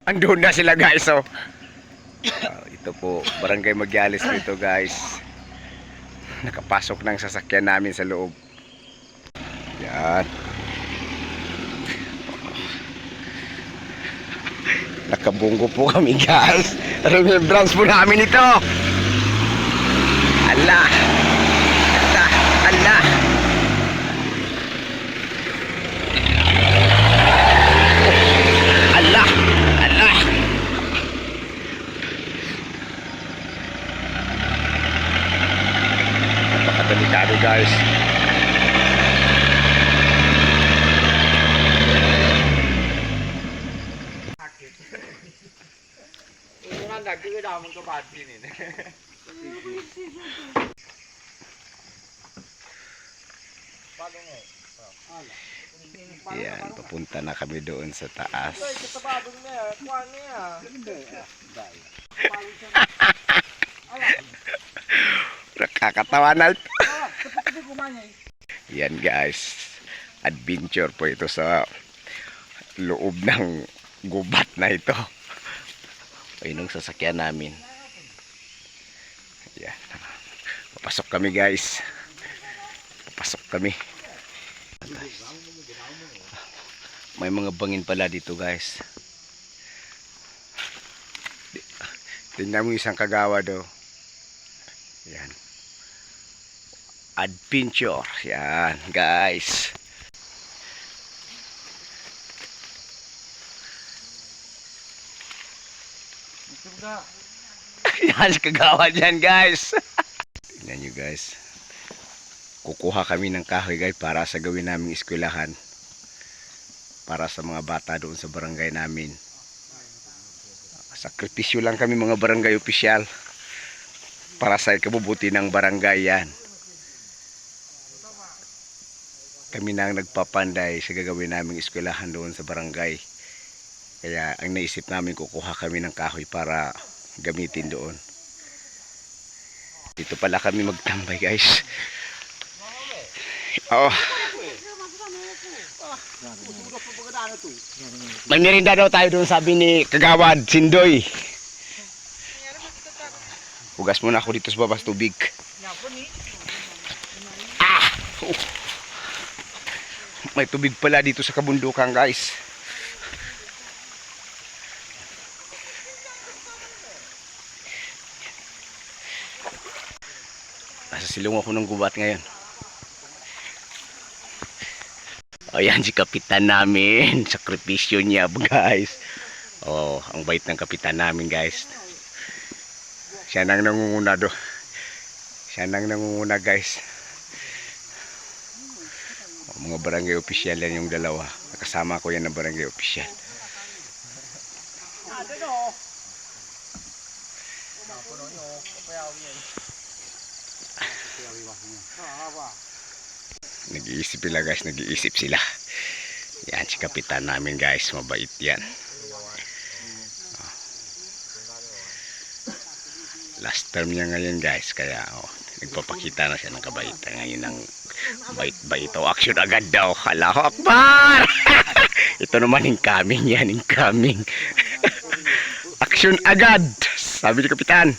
Andun na sila guys, oh. Ito po, barangay Magyalis dito guys. Nakapasok ng sasakyan namin sa loob. Yan. Nakabunggo po kami guys. Remembrance po namin ito. Allah. Allah. Allah. Allah. Napakadelikado guys. Yan, papunta na kami doon sa taas. Nakakatawa na. Yan guys, adventure po ito sa loob ng gubat na ito. Ayun ang sasakyan namin. Yan. Papasok kami guys. Papasok kami. May mga bangin pala dito guys. Tingnan mo isang kagawa daw. Yan. Adventure. Yan guys. Yan kagawa dyan guys. Tingnan nyo guys. Kukuha kami ng kahoy guys para sa gawin naming eskwelahan. Para sa mga bata doon sa barangay namin. Sakripisyo lang kami mga barangay opisyal. Para sa ikabubuti ng barangay yan. Kami na ang nagpapanday sa gagawin naming eskwelahan doon sa barangay. Kaya ang naisip namin kukuha kami ng kahoy para gamitin doon. Dito pala kami magtambay guys. Oh. May merinda daw tayo doon sabi ni Kagawad Sindoy. Hugas muna ako dito sa babas tubig. Ah! May tubig pala dito sa kabundukan guys. Nasa silong ako ng gubat ngayon. Ayan si kapitan namin. Sakripisyo niya guys. Oh, ang bait ng kapitan namin guys. Siya nang nangunguna do. Siya nang nangunguna guys. Oh, mga barangay opisyal yan yung dalawa. Kasama ko yan ng barangay opisyal. Nag-iisip sila guys, nag-iisip sila. Yan si kapitan namin guys, mabait yan. Last term niya ngayon guys, kaya nagpapakita na siya ng kabaitan ngayon ng bait-bait. Action agad daw, Allahu Akbar. Ito naman incoming yan, incoming. Action agad, sabi ni kapitan.